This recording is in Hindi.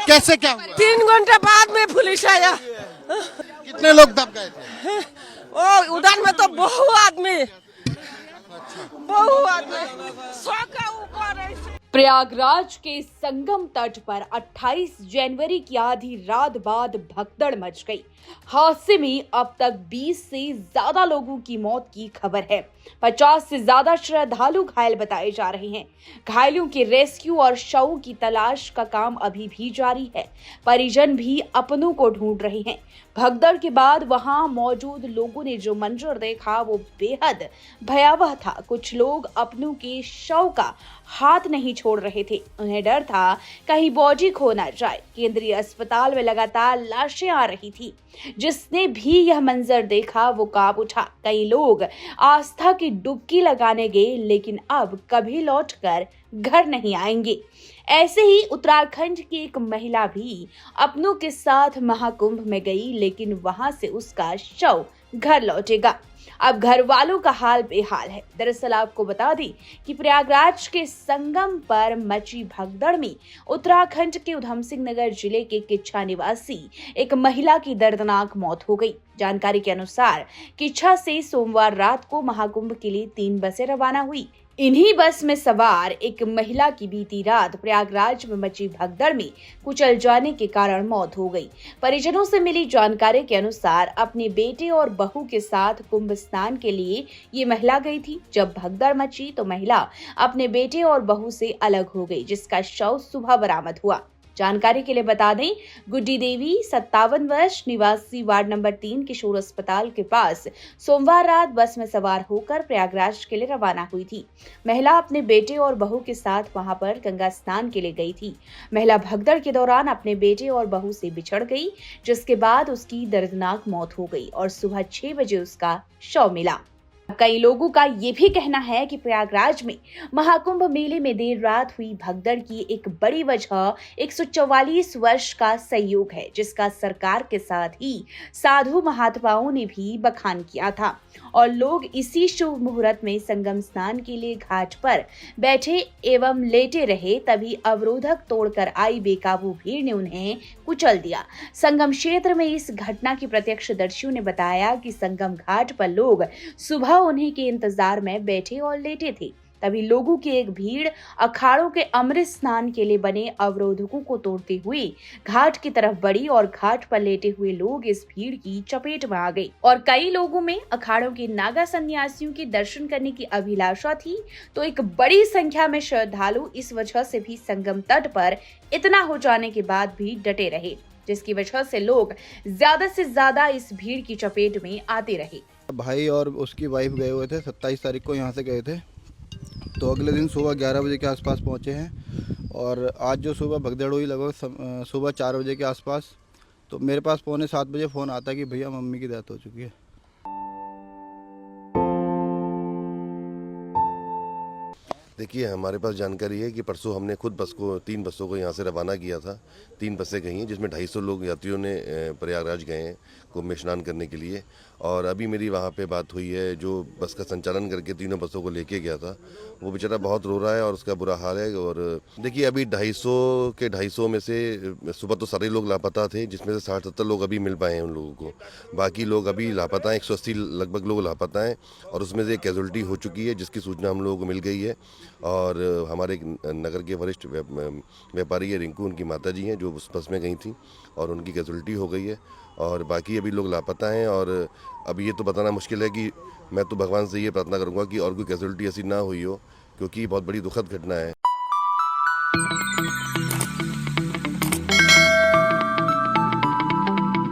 कैसे क्या हुआ? 3 घंटे बाद में पुलिस आया। कितने लोग दब गए थे? ओ उधर में तो बहु आदमी 100 के ऊपर ऐसे। प्रयागराज के संगम तट पर 28 जनवरी की आधी रात बाद भगदड़ मच गई। हादसे में अब तक 20 से ज्यादा लोगों की मौत की खबर है। 50 से ज्यादा श्रद्धालु घायल बताए जा रहे हैं। घायलों के रेस्क्यू और शवों की तलाश का काम अभी भी जारी है। परिजन भी अपनों को ढूंढ रहे हैं। भगदड़ के बाद वहां मौजूद लोगों ने जो मंजर देखा वो बेहद भयावह था। कुछ लोग अपनों के शव का हाथ नहीं छोड़ रहे थे। उन्हें डर था कहीं बॉडी खो ना जाए। केंद्रीय अस्पताल में लगातार लाशें आ रही थी। जिसने भी यह मंजर देखा वो कांप उठा। कई लोग आस्था की डुबकी लगाने गए लेकिन अब कभी लौटकर घर नहीं आएंगे। ऐसे ही उत्तराखंड की एक महिला भी अपनों के साथ महाकुंभ में गई लेकिन वहां से उसका शव घर लौटेगा। अब घर वालों का हाल बेहाल है। दरअसल आपको बता दें कि प्रयागराज के संगम पर मची भगदड़ में उत्तराखंड के उधम सिंह नगर जिले के किच्छा निवासी एक महिला की दर्दनाक मौत हो गई। जानकारी के अनुसार किच्छा से सोमवार रात को महाकुंभ के लिए 3 बसें रवाना हुई। इन्हीं बस में सवार एक महिला की बीती रात प्रयागराज में मची भगदड़ में कुचल जाने के कारण मौत हो गई। परिजनों से मिली जानकारी के अनुसार अपने बेटे और बहू के साथ कुंभ स्नान के लिए ये महिला गई थी। जब भगदड़ मची तो महिला अपने बेटे और बहू से अलग हो गई, जिसका शव सुबह बरामद हुआ। जानकारी के लिए बता दें, गुड्डी देवी 57 वर्ष निवासी वार्ड नंबर 3 किशोर अस्पताल के पास सोमवार रात बस में सवार होकर प्रयागराज के लिए रवाना हुई थी। महिला अपने बेटे और बहू के साथ वहां पर गंगा स्नान के लिए गई थी। महिला भगदड़ के दौरान अपने बेटे और बहू से बिछड़ गई, जिसके बाद उसकी दर्दनाक मौत हो गई और सुबह 6 बजे उसका शव मिला। कई लोगों का ये भी कहना है कि प्रयागराज में महाकुंभ मेले में देर रात हुई भगदड़ की एक बड़ी वजह 144 वर्ष का संयोग है, जिसका सरकार के साथ ही साधु महात्माओं ने भी बखान किया था और लोग इसी शुभ मुहूर्त में संगम स्नान के लिए घाट पर बैठे एवं लेटे रहे। तभी अवरोधक तोड़कर आई बेकाबू भीड़ ने उन्हें कुचल दिया। संगम क्षेत्र में इस घटना की प्रत्यक्षदर्शियों ने बताया कि संगम घाट पर लोग सुबह उन्हीं के इंतजार में बैठे और लेटे थे। तभी लोगों की एक भीड़ अखाड़ों के अमृत स्नान के लिए बने अवरोधकों को तोड़ते हुए घाट की तरफ बढ़ी और घाट पर लेटे हुए लोग इस भीड़ की चपेट में आ गए। और कई लोगों में अखाड़ों के नागा सन्यासियों के दर्शन करने की अभिलाषा थी, तो एक बड़ी संख्या में श्रद्धालु इस वजह से भी संगम तट पर इतना हो जाने के बाद भी डटे रहे, जिसकी वजह से लोग ज्यादा से ज्यादा इस भीड़ की चपेट में आते रहे। भाई और उसकी वाइफ गए हुए थे 27 तारीख को यहाँ से गए थे, तो अगले दिन सुबह 11 बजे के आसपास पहुँचे हैं। और आज जो सुबह भगदड़ हुई लगभग सुबह 4 बजे के आसपास, तो मेरे पास पौने 7 बजे फ़ोन आता कि भैया मम्मी की डेथ हो चुकी है। देखिए, हमारे पास जानकारी है कि परसों हमने खुद 3 बसों को यहाँ से रवाना किया था। 3 बसें गई हैं जिसमें 250 लोग यात्रियों ने प्रयागराज गए हैं कुंभ में स्नान करने के लिए। और अभी मेरी वहाँ पे बात हुई है, जो बस का संचालन करके तीनों बसों को लेके गया था, वो बेचारा बहुत रो रहा है और उसका बुरा हाल है। और देखिए, अभी 250 में से सुबह तो सारे लोग लापता थे, जिसमें से 60-70 लोग अभी मिल पाए हैं उन लोगों को। बाकी लोग अभी लापता हैं, 180 लगभग लोग लापता हैं और उसमें से कैजुअल्टी हो चुकी है, जिसकी सूचना हम लोगों को मिल गई है। और हमारे नगर के वरिष्ठ व्यापारी है रिंकू, उनकी माता जी हैं जो उस बस में गई थी और उनकी कैजुअल्टी हो गई है। और बाकी अभी लोग लापता हैं और अभी ये तो बताना मुश्किल है कि मैं तो भगवान से ये प्रार्थना करूंगा कि और कोई कैजुअल्टी ऐसी ना हुई हो, क्योंकि बहुत बड़ी दुखद घटना है।